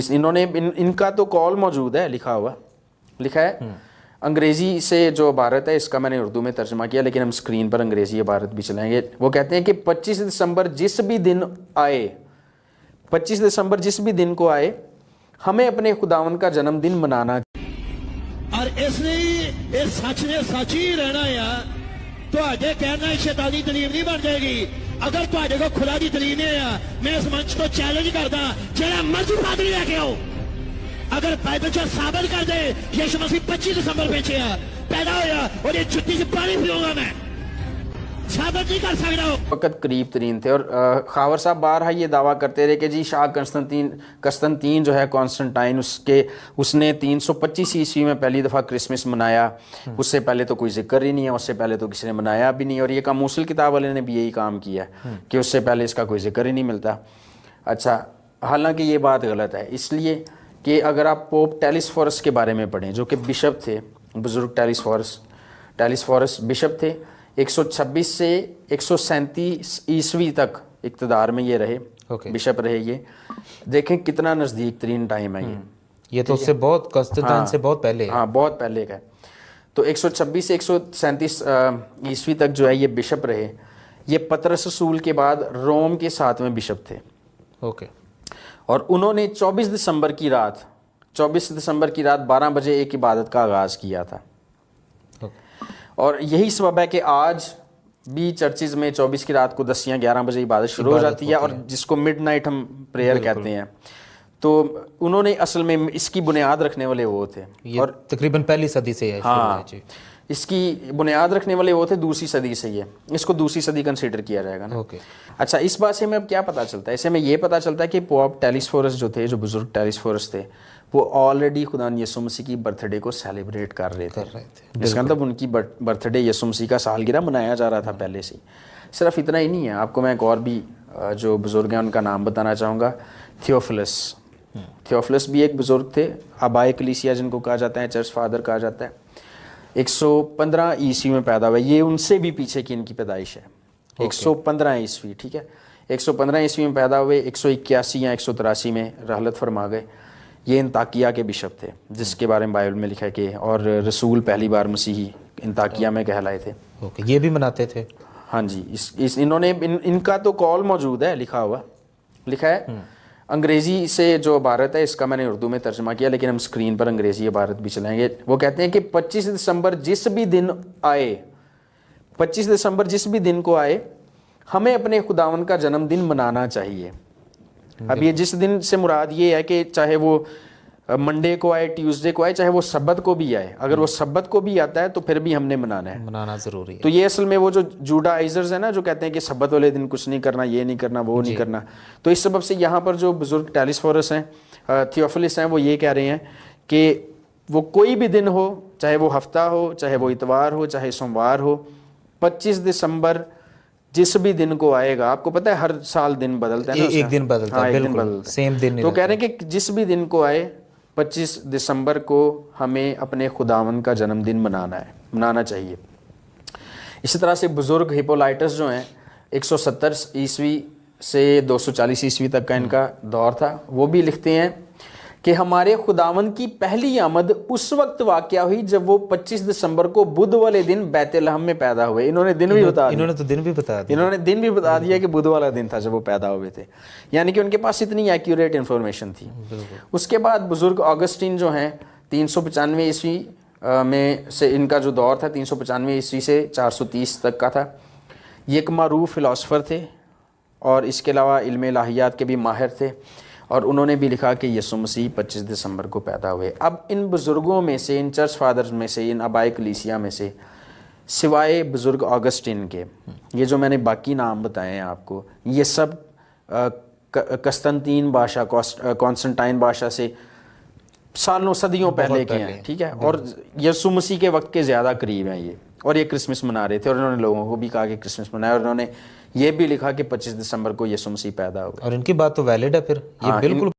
انہوں نے ان کا تو کال موجود ہے، لکھا ہے انگریزی سے جو عبارت ہے، اس کا میں نے اردو میں ترجمہ کیا، لیکن ہم اسکرین پر انگریزی عبارت بھی چلائیں گے۔ وہ کہتے ہیں کہ 25 دسمبر جس بھی دن آئے، 25 دسمبر جس بھی دن کو آئے، ہمیں اپنے خداوند کا جنم دن منانا، اور اس لیے اس سچ نے سچ ہی رہنا ہے۔ تواڈے کہنا شیطانی تعلیم نہیں بن جائے گی اگر تواڈے کو خدا دی تعلیم ہے۔ میں اس منچ تو چیلنج کردا، جڑا مرضی پادری لے کے آؤ، اگر بائبل چ ثابت کر دے یسوع مسیح 25 دسمبر پیدا ہویا اور یہ جُتی سے پانی پیوں گا، میں ثابت نہیں کر سکتا۔ وقت قریب ترین تھے، اور خاور صاحب بارہا یہ دعویٰ کرتے رہے کہ جی شاہ قسطنطین جو ہے کانسٹنٹائن، اس نے 325 عیسوی میں پہلی دفعہ کرسمس منایا، اس سے پہلے تو کوئی ذکر ہی نہیں ہے، اس سے پہلے تو کسی نے منایا بھی نہیں، اور یہ موصل کتاب والے نے بھی یہی کام کیا ہے کہ اس سے پہلے اس کا کوئی ذکر ہی نہیں ملتا۔ اچھا، حالانکہ یہ بات غلط ہے، اس لیے کہ اگر آپ پوپ ٹیلیسفورس کے بارے میں پڑھیں، جو کہ بشپ تھے، بزرگ ٹیلیسفورس بشپ تھے، 126 سے 137 عیسوی تک اقتدار میں یہ رہے، بشپ رہے۔ یہ دیکھیں کتنا نزدیک ترین ٹائم ہے یہ تو اس سے بہت قسطنطین سے بہت پہلے ہے۔ ہاں، بہت پہلے کا ہے۔ تو 126 سے 137 عیسوی تک جو ہے یہ بشپ رہے۔ یہ پطرس رسول کے بعد روم کے 7ویں بشپ تھے، اور انہوں نے 24 دسمبر کی رات 12 بجے ایک عبادت کا آغاز کیا تھا، اور یہی سبب ہے کہ آج بھی چرچز میں 24 کی رات کو 10 یا 11 بجے عبادت شروع ہو جاتی ہے، اور جس کو مڈ نائٹ ہم پریئر کہتے ہیں۔ تو انہوں نے اصل میں اس کی بنیاد رکھنے والے وہ تھے، اور تقریباً پہلی صدی سے ہے۔ ہاں، اس کی بنیاد رکھنے والے وہ تھے، دوسری صدی سے ہی ہے، اس کو دوسری صدی کنسیڈر کیا جائے گا نا۔ اچھا، اس بات سے ہمیں اب کیا پتہ چلتا ہے؟ اس سے ہمیں یہ پتہ چلتا ہے کہ پوپ ٹیلیسفورس جو تھے، جو بزرگ ٹیلیسفورس تھے، وہ آلریڈی خدا یسوع مسیح کی برتھ ڈے کو سیلیبریٹ کر رہے تھے۔ اس کا مطلب ان کی برتھ ڈے یسوع مسیح کا سالگرہ منایا جا رہا تھا پہلے سے۔ صرف اتنا ہی نہیں ہے، آپ کو میں ایک اور بھی جو بزرگ ہیں ان کا نام بتانا چاہوں گا۔ تھیوفلس بھی ایک بزرگ تھے، آبائے کلیسیا جن کو کہا جاتا ہے، چرچ فادر کہا جاتا ہے۔ 115 عیسوی میں پیدا ہوا، یہ ان سے بھی پیچھے کی ان کی پیدائش ہے، 115 عیسوی، ٹھیک ہے۔ 115 عیسوی میں پیدا ہوئے، 181 یا 183 میں رحلت فرما گئے۔ یہ انطاکیہ کے بشپ تھے، جس کے بارے میں بائبل میں لکھا ہے کہ اور رسول پہلی بار مسیحی انطاکیہ میں کہلائے تھے۔ یہ بھی مناتے تھے؟ ہاں جی، انہوں نے ان کا تو کال موجود ہے، لکھا ہے انگریزی سے جو عبارت ہے، اس کا میں نے اردو میں ترجمہ کیا، لیکن ہم اسکرین پر انگریزی عبارت بھی چلائیں گے۔ وہ کہتے ہیں کہ 25 دسمبر جس بھی دن آئے، 25 دسمبر جس بھی دن کو آئے، ہمیں اپنے خداوند کا جنم دن منانا چاہیے۔ اب یہ جس دن سے مراد یہ ہے کہ چاہے وہ منڈے کو آئے، ٹیوزڈے کو آئے، چاہے وہ سبت کو بھی آئے، اگر وہ سبت کو بھی آتا ہے تو پھر بھی ہم نے منانا ضروری ہے۔ تو یہ اصل میں وہ جو جوڈائزرز ہیں نا، جو کہتے ہیں کہ سبت والے دن کچھ نہیں کرنا، یہ نہیں کرنا، وہ نہیں کرنا، تو اس سبب سے یہاں پر جو بزرگ ٹیلیسفورس ہیں، تھیوفلس ہیں، وہ یہ کہہ رہے ہیں کہ وہ کوئی بھی دن ہو، چاہے وہ ہفتہ ہو، چاہے وہ اتوار ہو، چاہے سوموار ہو، 25 دسمبر جس بھی دن کو آئے گا، آپ کو پتہ ہے ہر سال دن بدلتا ہے نا، ایک دن بدلتا ہے، بالکل سیم دن نہیں، تو کہہ رہے ہیں کہ جس بھی دن کو آئے 25 دسمبر کو ہمیں اپنے خداوند کا جنم دن منانا چاہیے۔ اسی طرح سے بزرگ ہپولائٹس جو ہیں، 170 عیسوی سے 240 عیسوی تک کا ان کا دور تھا، وہ بھی لکھتے ہیں کہ ہمارے خداوند کی پہلی آمد اس وقت واقع ہوئی جب وہ 25 دسمبر کو بدھ والے دن بیت لحم میں پیدا ہوئے۔ انہوں نے دن بھی بتا دیا کہ بدھ والا دن تھا جب وہ پیدا ہوئے تھے، یعنی کہ ان کے پاس اتنی ایکوریٹ انفارمیشن تھی۔ اس کے بعد بزرگ آگسٹین جو ہیں، 395 عیسوی میں سے ان کا جو دور تھا، 395 عیسوی سے 430 تک کا تھا۔ یہ ایک معروف فلاسفر تھے، اور اس کے علاوہ علم الہیات کے بھی ماہر تھے، اور انہوں نے بھی لکھا کہ یسوع مسیح 25 دسمبر کو پیدا ہوئے۔ اب ان بزرگوں میں سے، ان چرچ فادرز میں سے، ان آبائے کلیسیا میں سے، سوائے بزرگ آگسٹین کے، یہ جو میں نے باقی نام بتائے ہیں آپ کو، یہ سب قسطنطین بادشاہ، کانسٹنٹائن بادشاہ سے سالوں صدیوں پہلے کے ہیں، ٹھیک ہے، اور یسوع مسیح کے وقت کے زیادہ قریب ہیں یہ، اور یہ کرسمس منا رہے تھے، اور انہوں نے لوگوں کو بھی کہا کہ کرسمس منائے، اور انہوں نے یہ بھی لکھا کہ 25 دسمبر کو یسوع مسیح پیدا ہوئے۔ اور ان کی بات تو ویلڈ ہے، پھر یہ بالکل